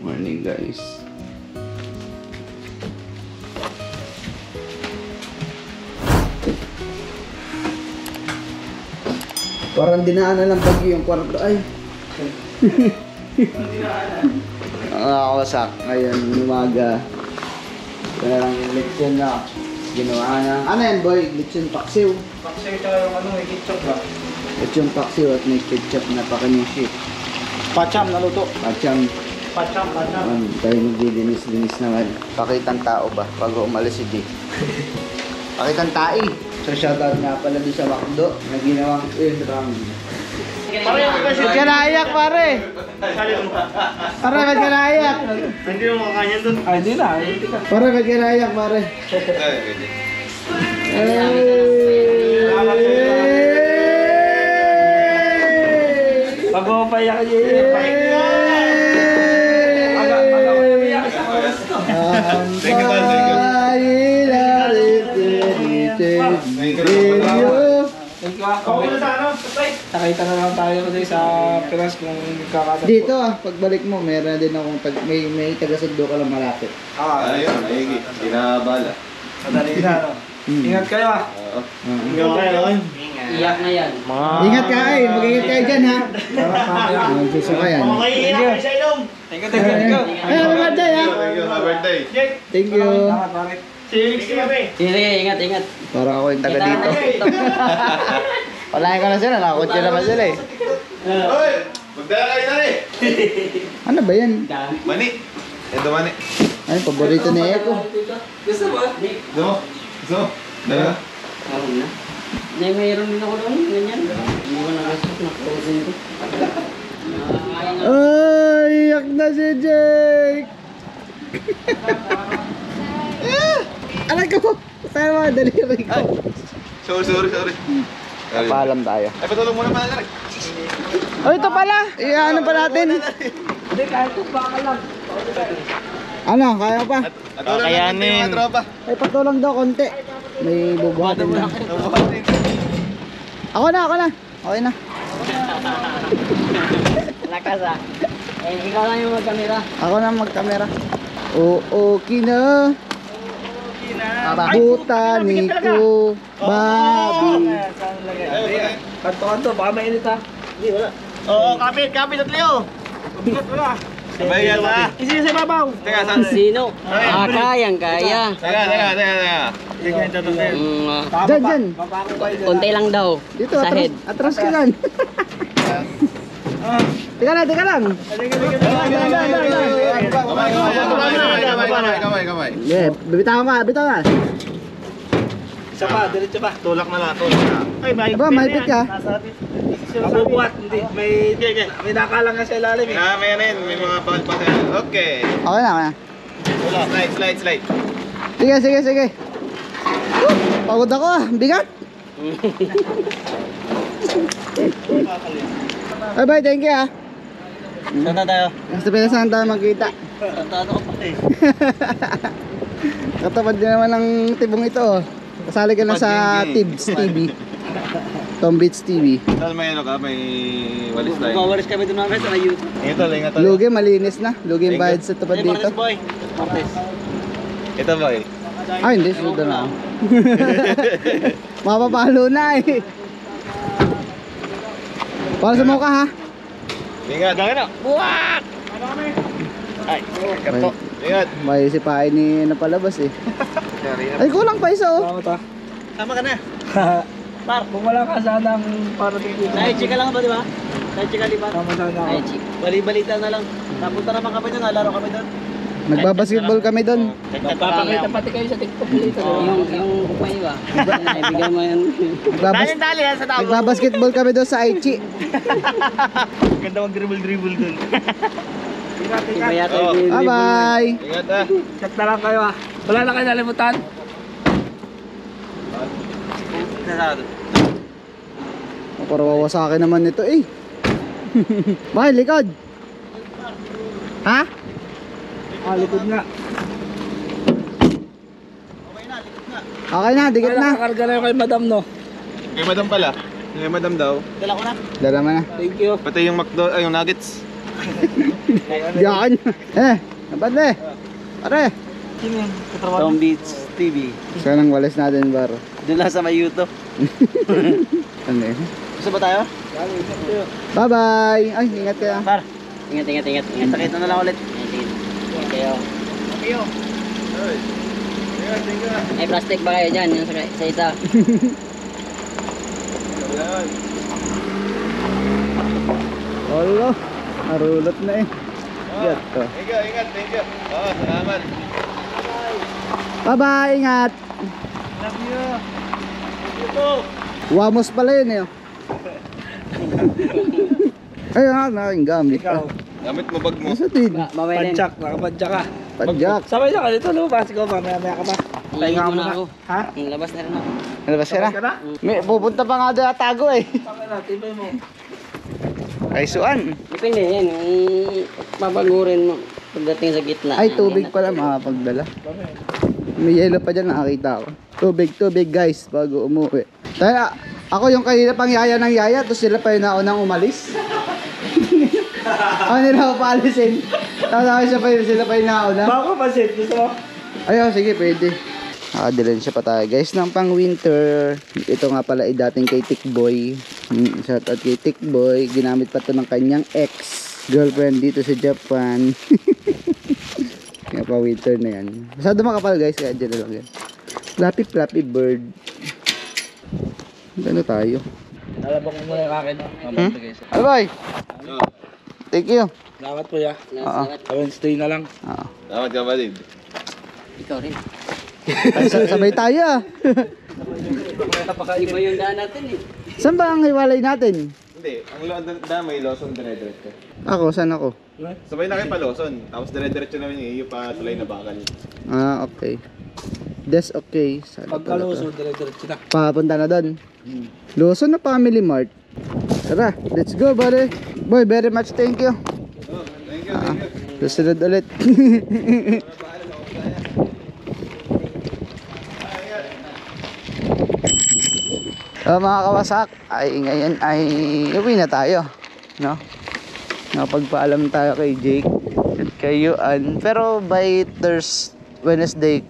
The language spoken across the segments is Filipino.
Morning guys. Parang dinaanan ng bagyo yung kwarto ay. Nakakawasak ngayon umaga. Parang yung lechon na ginawa na. Ano yan boy? Lechon paksiw. Paksiw ito yung ano, may ketchup ba? Lechon paksiw at may ketchup na pakanishi. Pacham na luto. Pacham. Pacham. Tayo maglilinis-linis naman. Pakitang tao ba? Bago umalis si Dick. Pakitang tae. So shoutout nga pala doon sa McDo na ginawang round. Pare, Ba't ka naiyak pare? Pare, ba't ka naiyak? hindi mo makakanya doon. Ay, hindi na. Pare, ba't ka naiyak pare? Pag mapapayak ka yun. Nakita na lang tayo kasi sa Pinas kung kakatapos. Dito pagbalik mo, meron din akong may taga-sundo ka lang malapit. Ayun, maigi. Kinabala. Madali na, no? Ingat kayo ah. Ingat kayo. Iyak na yan. Ingat ka ay, mag-ingat kayo dyan ha. Magsusuka yan. Thank you. Ay, happy birthday ha. Thank you, happy birthday. Thank you. Sige, ingat. Parang ako yung taga dito. Wala ko na sila, nakakotse naman sila eh. Hoy! Magdala kayo na rin! Ano ba yan? Mani! Ito mani. Ay, paborito ni Eko. Gusto mo? Gusto mo? Gusto mo? Dala? Na. Mayroon din ako doon, ganyan. Hindi ko nagastos, nakusin ko. Ay, iyak na si Jake! Alam ko! Saan mga daliri ko? Sorry. Paalam tayo. Ay, patulong muna pala na rin. Oh, ito pala! Iyaano pa natin? Hindi, kahit kung baka lang. Ano, kaya pa? At tulong natin yung mga tropa. Ay, patulang daw konti. May bubuhatin na. Ako na. Okay na. Lakas ah. Ikaw lang yung magkamera. Ako na magkamera. Okay na. Botani ko. Babi. Kanto, baka mainit ha. Hindi, wala. Oo, kapit at Leo. Bigat wala. Sabay yan ha. Isi sa babaw. Teka, saan? Sino? Kaya. Teka. Dyan. Konti lang daw. Dito, Sa head. atras ka lang. Teka lang. Kamay. Yeah, bitaw ka. Isa pa, diretso pa. Tulak na lang. Ay, Aba, mahigpit ka. Mabubuhat, hindi. May nakalang nga sa ilalim eh. May ano yun, may mga bawal pa sa'yo. Okay. Okay na. Slide. Sige. Pagod ako ah, bigat. Bye, thank you ah. Saan na tayo? Saan tayo magkita? Tantado ko pa eh. Katapad din naman ng tibong ito oh. Kasali ka lang sa Tibbs TV. Tom Beats TV. Saan may ano ka? May walis tayo. Mawalis kami doon namin sa YouTube. Ingat. Lugi, malinis na. Lugi yung bayad sa tapad dito. Boy. Martes. Ito boy. Ah, hindi. Sunod na ako. Mapapalo na eh. Para sa mukha ha. Ingat. Buwak! Ay, kato. Ingat. May sipain ni napalabas eh. Ay, kulang pa isa oh. Salamat ha. Sama ka na. Par, kung wala ka sanang parating dito. Naichi ka lang ba, di ba? Naichi ka, di ba? Tama sana ako. Naichi. Bali-balita na lang. Napunta naman kami doon, nalaro kami doon. Nagbabasketball kami doon. Nagpapakita pati kayo sa TikTok dito. Yung kupay ba? Ibigay mo yan. Dali ha sa tao. Nagbabasketball kami doon sa Aichi. Ganda mag-dribble dun. Iba yata Oh. yung Bye-bye. Ingat ha. Chat na lang kayo ha. Wala na kayo nalimutan. Para wawasakin naman nito eh. Bakit likod? Ha? Likod nga. Okay na, dikit na. Nakakarga na yung kay madam no. Kay madam pala. Kay madam daw. Dala ko na. Dala mo na. Thank you. Pati yung McDo, ay yung nuggets. Yan. Napad eh. Pare. Tom Beats TV. Saan ang walis natin, baro? Doon lang sa may YouTube. Ano eh? Gusto ba tayo? Bye-bye. Ay, ingat ka. Par. Ingat. Sakita na lang ulit. Ingat kayo. May plastic ba kayo dyan? Yung sa isa. Olo. Arulot na eh. Gat to. Ingat. Oo, salamat. Bye-bye. Ingat. Love you. Wamos pala yun eh. Ayun na, yung gamit. Ikaw. Gamit mo bag mo. Sa tin. Mamaya din. Padjak, nakapadjak ka. Padjak. Sabay na ka dito, lumabas ko. Mamaya ka pa. Pahinga Muna muna. ako. Ha? Labas na rin ako. Nalabas ka na? Sabay ka na? May, pupunta pa nga doon at tago eh. Sabay na, tibay mo. Ay, suan. Depende yan. Babagurin mo pagdating sa gitna. Ay, tubig pala makapagdala. May yelo pa dyan, nakakita ko. Tubig guys, bago umuwi. Tayo, ako yung kanina pang yaya ng yaya, tapos sila pa yung naunang umalis. Ako nila ako paalisin. Tapos sila pa yung nauna. Bako pa, Sid. Gusto mo? Ayun, sige, pwede. Nakadilensya pa tayo guys ng pang winter. Ito nga pala ay dating kay Tikboy. Shout out kay Tikboy. Ginamit pa to ng kanyang ex girlfriend dito sa Japan. Kaya pa winter na yan. Masyado makapal guys, kaya dyan na lang yan. Fluffy bird. Ano tayo? Lalabang mo muna yung akin. Bye bye. Thank you. Salamat po ya. Oo. Wednesday na lang. Oo. Salamat kapatid. Ikaw rin. Ay, sabay tayo ah. Iba yung daan natin eh. Saan ba ang hiwalay natin? Hindi, ang damay, Lawson, dire-diretso. Ako, saan ako? Sabay na kayo pa Lawson, tapos dire-diretso namin yung pa tulay na bakal. Ah, okay. That's okay. Saan pala to? Pagkaluso, dire-diretso na. Papunta na doon. Luzon na Family Mart. Tara, let's go, buddy. Boy, very much thank you. Oh, thank you. Susunod ulit. Mga kawasak, ay ngayon ay uwi na tayo, no? Napagpaalam tayo kay Jake at kay Yuan. Pero by Wednesday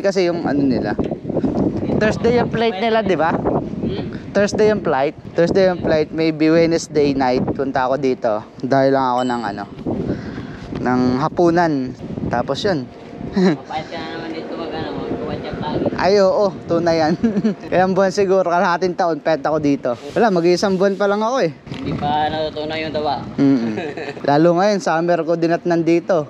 kasi yung ano nila. Thursday yung flight nila, di ba? Thursday yung flight, maybe Wednesday night punta ako dito. Dahil lang ako ng ano, ng hapunan. Tapos yun. Mapayat ka na naman dito magkumatyak lagi. Ay oo, tunay yan. Kayang buwan siguro, kalahating taon, pet ako dito. Wala, mag-iisang buwan pa lang ako eh. Hindi pa natutunan yung dawa. Lalo ngayon, summer ko din at nandito.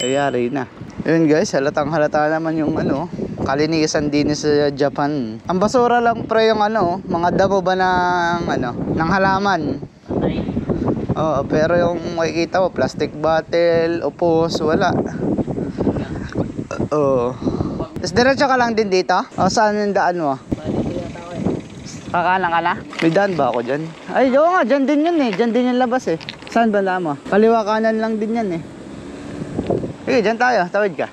Ayari na. Yun guys, halata naman yung ano, kalinisan din sa Japan. Ang basura lang pre yung ano, mga damo ba ng ano, ng halaman. Patay. Oo, pero yung makikita mo, plastic bottle, upos, wala. Oo. Tapos diretso ka lang din dito? O saan yung daan mo? Kakanan ka na? May daan ba ako dyan? Ay, oo nga, dyan din yun eh. Dyan din yung labas eh. Saan ba daan mo? Kaliwa kanan lang din yan eh. Sige, dyan tayo. Tawid ka.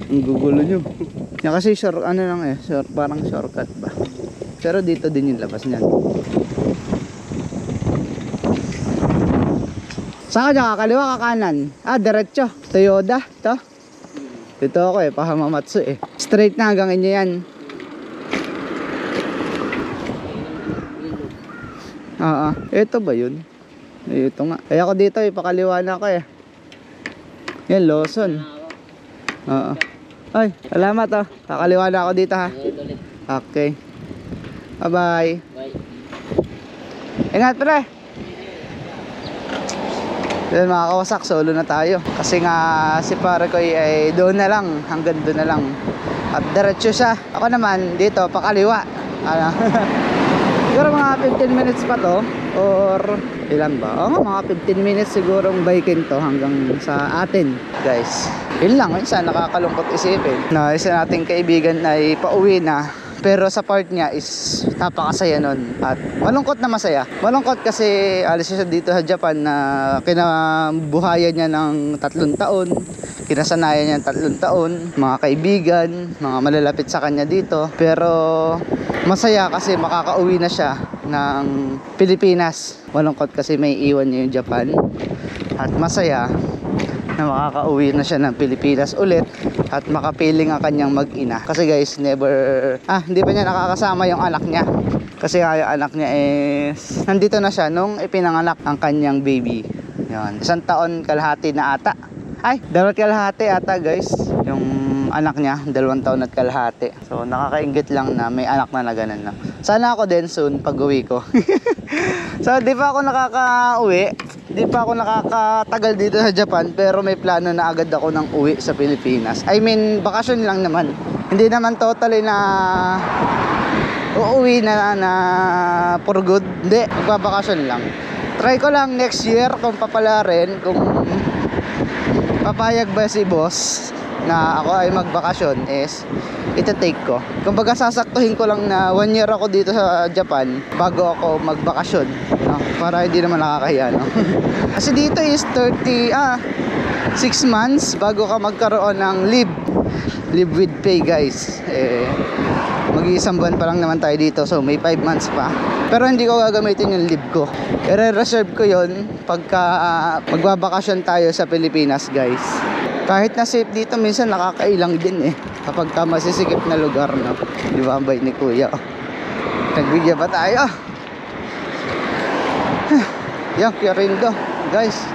Ang gugulo nyo. Yan kasi ano lang eh. Parang shortcut ba. Pero dito din yung labas niyan. Saan ka dyan? Kaliwa ka kanan? Ah, diretso. Toyota. Ito. Dito ako eh. Pahamamatsu eh. Straight na hanggang inyo yan. Oo. Ito ba yun? Ito nga. Kaya ako dito eh. Pakaliwa na ako eh. Yan, Lawson. Oo. Ay, salamat oh. Kakaliwa na ako dito ha. Ulit. Okay. Bye-bye. Bye. Ingat pre. Yan mga kawasak, solo na tayo. Kasi nga si pare ko ay doon na lang. Hanggang doon na lang. At diretso siya. Ako naman dito, pakaliwa. Ano? Siguro mga 15 minutes pa to. Or ilan ba? Oo, mga 15 minutes sigurong biking to hanggang sa atin, guys. Yun lang, isa nakakalungkot isipin. No, isa nating kaibigan ay pauwi na. Pero sa part niya is napakasaya nun. At malungkot na masaya. Malungkot kasi alis siya dito sa Japan na kinabuhayan niya ng 3 taon. kinasanayan niya 3 taon, mga kaibigan, mga malalapit sa kanya dito. Pero masaya kasi makakauwi na siya ng Pilipinas. Malungkot kasi may iwan niya yung Japan. At masaya na makakauwi na siya ng Pilipinas ulit at makapiling ang kanyang mag-ina. Kasi guys, hindi pa niya nakakasama yung anak niya. Kasi yung anak niya is nandito na siya nung ipinanganak ang kanyang baby. Yan, 1 taon kalahati na ata. Ay, 2 kalahati ata guys. Yung anak niya, 2 taon at kalahati. So nakakaingit lang na may anak na ganun na. Sana ako din soon pag uwi ko. So di pa ako nakaka-uwi. Di pa ako nakakatagal dito sa Japan, pero may plano na agad ako ng uwi sa Pilipinas. I mean, bakasyon lang naman. Hindi naman totally na uuwi na for good. Hindi, magbabakasyon lang. Try ko lang next year kung papalarin, kung papayag ba si boss na ako ay magbakasyon, is ita-take ko. Kumbaga sasaktuhin ko lang na 1 year ako dito sa Japan bago ako magbakasyon, no? Para hindi naman nakakahiya, no? Kasi dito is 6 months bago ka magkaroon ng leave with pay guys. Mag-iisang buwan pa lang naman tayo dito, so may 5 months pa. Pero hindi ko gagamitin yung leave ko. I-reserve ko yon pagka magbabakasyon tayo sa Pilipinas guys. Kahit na safe dito, minsan nakakailang din kapag ka masisikip na lugar, no? Di ba ang bait ni kuya? Nagbigya pa tayo. Yan, Kyorindo guys.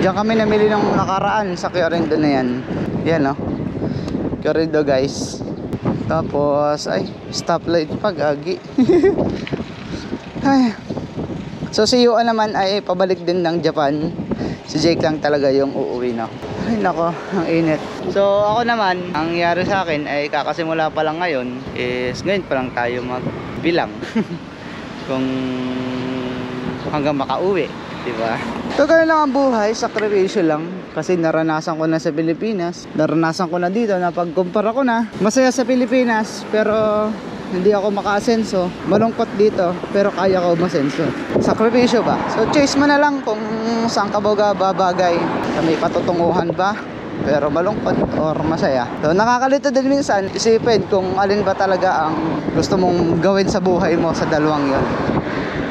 Diyan kami namili ng nakaraan sa Kyorindo na yan. Yan, no? Kyorindo guys. Tapos ay stoplight pa, gagi. Ay. So si Yuan naman ay pabalik din ng Japan. Si Jake lang talaga yung uuwi, no? Ay nako, ang init. So ako naman, ang nangyari sa akin ay kakasimula pa lang ngayon is ngayon pa lang tayo magbilang. Kung hanggang makauwi, di ba? So ganun lang ang buhay, sakripisyo lang. Kasi naranasan ko na sa Pilipinas, naranasan ko na dito, napagkumpara ko na. Masaya sa Pilipinas, pero hindi ako makaasenso. Malungkot dito, pero kaya ko masenso. Sakripisyo ba? So choice mo na lang kung saan ka babagay. May patutunguhan ba, pero malungkot or masaya. So nakakalito din minsan isipin kung alin ba talaga ang gusto mong gawin sa buhay mo sa dalawang yon.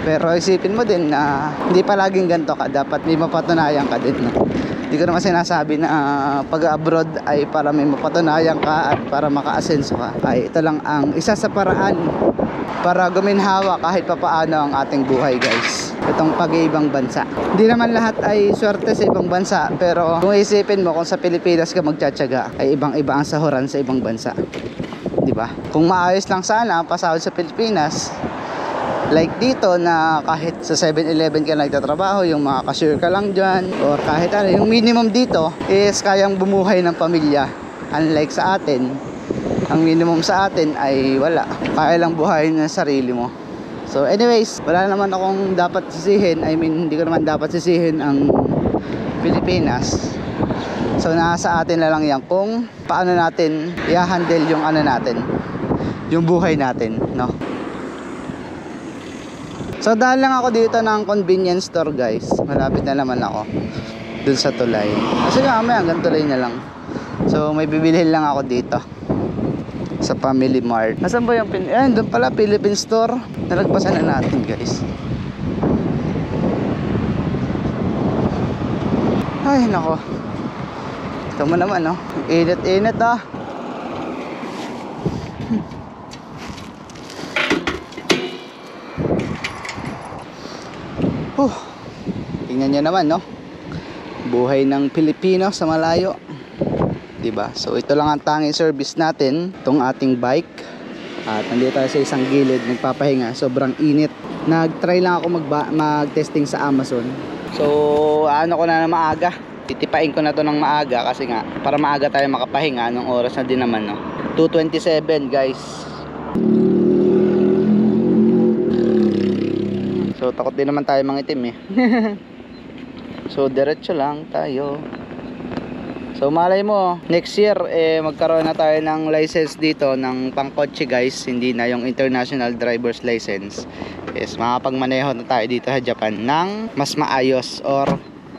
Pero isipin mo din na hindi palaging ganito ka, dapat may mapatunayan ka din, no? Hindi ko naman sinasabi na pag-abroad ay para may mapatunayan ka at para maka-asenso ka. Ay ito lang ang isa sa paraan para guminhawa kahit papaano ang ating buhay guys. Itong pag-ibang bansa. Hindi naman lahat ay swerte sa ibang bansa, pero kung isipin mo kung sa Pilipinas ka magtsatsaga, ay ibang-iba ang sahuran sa ibang bansa. Di ba? Kung maayos lang sana ang pasahod sa Pilipinas, like dito na kahit sa 7-Eleven ka nagtatrabaho, yung mga cashier ka lang dyan, or kahit ano, yung minimum dito is kayang bumuhay ng pamilya. Unlike sa atin, ang minimum sa atin ay wala. Kaya lang buhayin ng sarili mo. So anyways, wala naman akong dapat sisihin. I mean, hindi ko naman dapat sisihin ang Pilipinas. So nasa atin na lang yan kung paano natin i-handle yung ano natin, yung buhay natin, no? So dahil lang ako dito ng convenience store guys, malapit na naman ako dun sa tulay. Kasi mamaya hanggang tulay na lang. So may bibilhin lang ako dito sa Family Mart. Nasaan ba yung doon pala, Philippine Store. Nalagpasan na natin guys. Ay nako, ito mo naman, no? Init-init ah. Tingnan nyo naman, no? Buhay ng Pilipino sa malayo, diba? So ito lang ang tanging service natin, itong ating bike. At nandito tayo sa isang gilid, nagpapahinga, sobrang init. Nag-try lang ako mag-testing sa Amazon. So ano ko na maaga, titipain ko na to ng maaga kasi nga para maaga tayo makapahinga. Anong oras na din naman, no? 2:27 guys. So takot din naman tayo mangitim So diretso lang tayo. So malay mo next year magkaroon na tayo ng license dito ng pangkotse guys, hindi na yung international driver's license. Yes, makapagmaneho na tayo dito sa Japan ng mas maayos or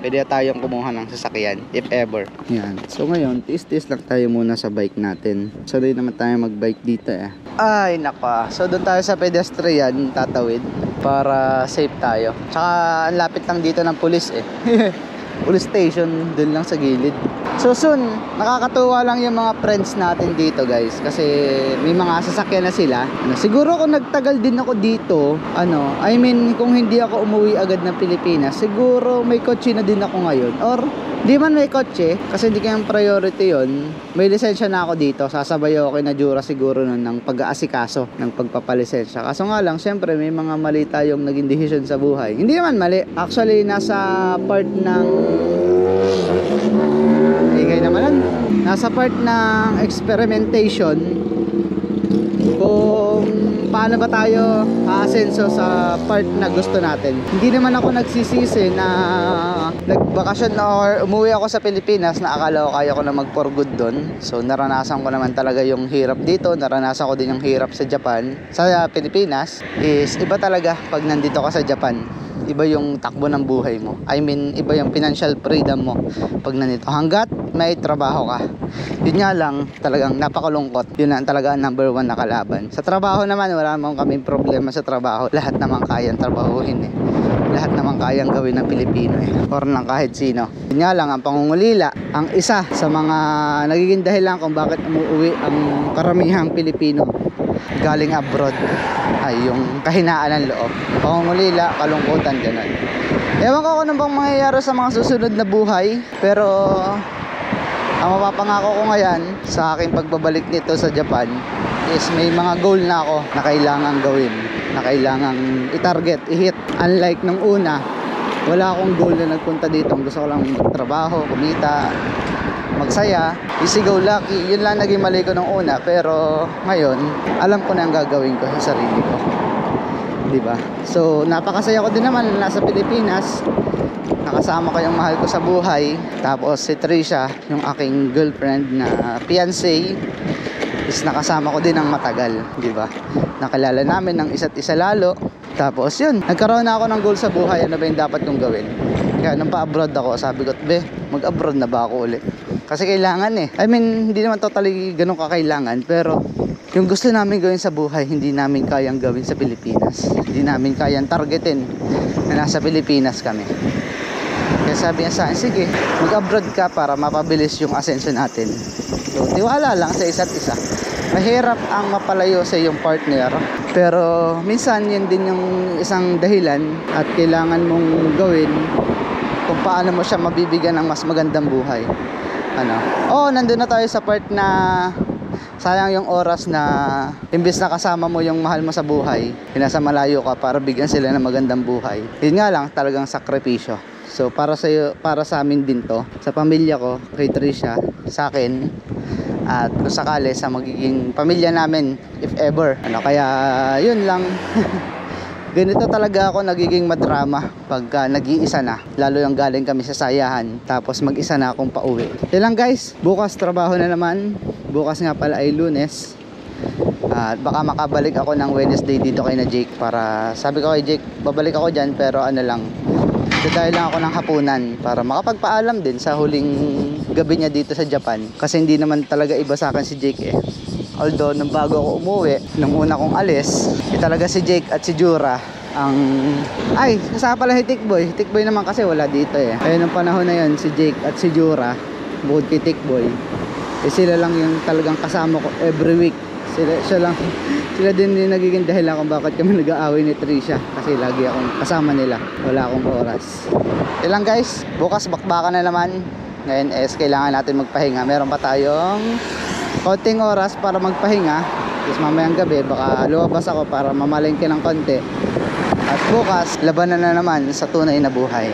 pwede tayong kumuha ng sasakyan if ever. Yan. So ngayon, tiis-tiis lang tayo muna sa bike natin. Sanay naman tayo mag-bike dito eh. Ay naka. So doon tayo sa pedestrian tatawid para safe tayo. Tsaka ang lapit lang dito ng pulis eh. Police station doon lang sa gilid. So soon, nakakatuwa lang yung mga friends natin dito guys kasi may mga sasakyan na sila. Siguro kung nagtagal din ako dito, I mean kung hindi ako umuwi agad ng Pilipinas, siguro may kotse na din ako ngayon. Or di man may kotse, kasi hindi kayang priority yon. May lisensya na ako dito, sasabay ako kay Najura siguro nun ng pag-aasikaso ng pagpapalisensya. Kaso nga lang, syempre may mga mali tayong naging decision sa buhay. Hindi naman mali. Actually, nasa part ng nasa part ng experimentation kung paano ba tayo aasenso sa part na gusto natin. Hindi naman ako nagsisisi na nagbakasyon or umuwi ako sa Pilipinas na akala ko kaya ko na mag for good doon. So naranasan ko naman talaga yung hirap dito, naranasan ko din yung hirap sa Japan. Sa Pilipinas is iba talaga pag nandito ka sa Japan. Iba yung takbo ng buhay mo. I mean, iba yung financial freedom mo pag nandito. Hanggat may trabaho ka. Yun nga lang, talagang napakalungkot. Yun ang talaga ang number 1 na kalaban. Sa trabaho naman, wala naman kaming problema sa trabaho. Lahat naman kayang trabahuhin eh. Lahat naman kayang gawin ng Pilipino eh. Or ng kahit sino. Yun nga lang, ang pangungulila, ang isa sa mga nagiging dahilan kung bakit umuwi ang karamihang Pilipino galing abroad ay yung kahinaan ng loob, pangungulila, kalungkutan, gano'n. Ewan ko kung ano bang mangyayari sa mga susunod na buhay, pero ang mapapangako ko ngayon sa aking pagbabalik nito sa Japan is may mga goal na ako na kailangan gawin, na kailangan i-target, i-hit. Unlike nung una, wala akong goal na nagpunta dito. Gusto ko lang magtrabaho, kumita, magsaya, easy go lucky. Yun lang naging mali ko nung una, pero ngayon alam ko na ang gagawin ko sa sarili ko, diba? So napakasaya ko din naman na nasa Pilipinas, nakasama ko yung mahal ko sa buhay. Tapos si Trisha, yung aking girlfriend na fiancé, is nakasama ko din ng matagal, diba? Nakilala namin ng isa't isa lalo. Tapos yun, nagkaroon na ako ng goal sa buhay. Ano ba yung dapat kong gawin? Kaya nung pa-abroad ako, sabi ko, mag-abroad na ba ako ulit? Kasi kailangan eh. I mean, hindi naman totally ganun kakailangan, pero yung gusto namin gawin sa buhay, hindi namin kayang gawin sa Pilipinas. Hindi namin kayang targetin na nasa Pilipinas kami. Kaya sabi niya sa akin, sige, mag-abroad ka para mapabilis yung asenso natin. So, tiwala lang sa isa't isa. Mahirap ang mapalayo sa iyong partner, pero minsan yun din yung isang dahilan at kailangan mong gawin kung paano mo siya mabibigyan ng mas magandang buhay. Nandun na tayo sa part na sayang yung oras na imbis na kasama mo yung mahal mo sa buhay, pinasa malayo ka para bigyan sila ng magandang buhay. Yun nga lang, talagang sakripisyo. So para sa amin din to, sa pamilya ko, kay Trisha, sa akin, at kung sakali sa magiging pamilya namin if ever. Kaya yun lang. Ganito talaga ako nagiging madrama pagka nag-iisa na, lalo yung galing kami sa sayahan tapos mag-isa na akong pauwi. Yun lang guys, bukas trabaho na naman. Bukas nga pala ay Lunes, at baka makabalik ako ng Wednesday dito kay na Jake. Para sabi ko kay Jake, babalik ako dyan, pero dahil lang ako ng hapunan para makapagpaalam din sa huling gabi niya dito sa Japan. Kasi hindi naman talaga iba sa akin si Jake eh. Although nung bago ako umuwi, nung una kong alis, talaga si Jake at si Jura ang... Ay, kasama pala si Tikboy. Tikboy naman kasi wala dito eh. Kaya nung panahon na yun, si Jake at si Jura, bukod kay Tikboy, sila lang yung talagang kasama ko every week. Sila din yung nagiging dahilan kung bakit kami nag-aaway ni Trisha, kasi lagi akong kasama nila, wala akong oras. Ilang guys, bukas bakbakan na naman. Ngayon kailangan natin magpahinga. Meron pa tayong konting oras para magpahinga. Tapos mamayang gabi baka lumabas ako para mamalengke ng konti. At bukas labanan na naman sa tunay na buhay.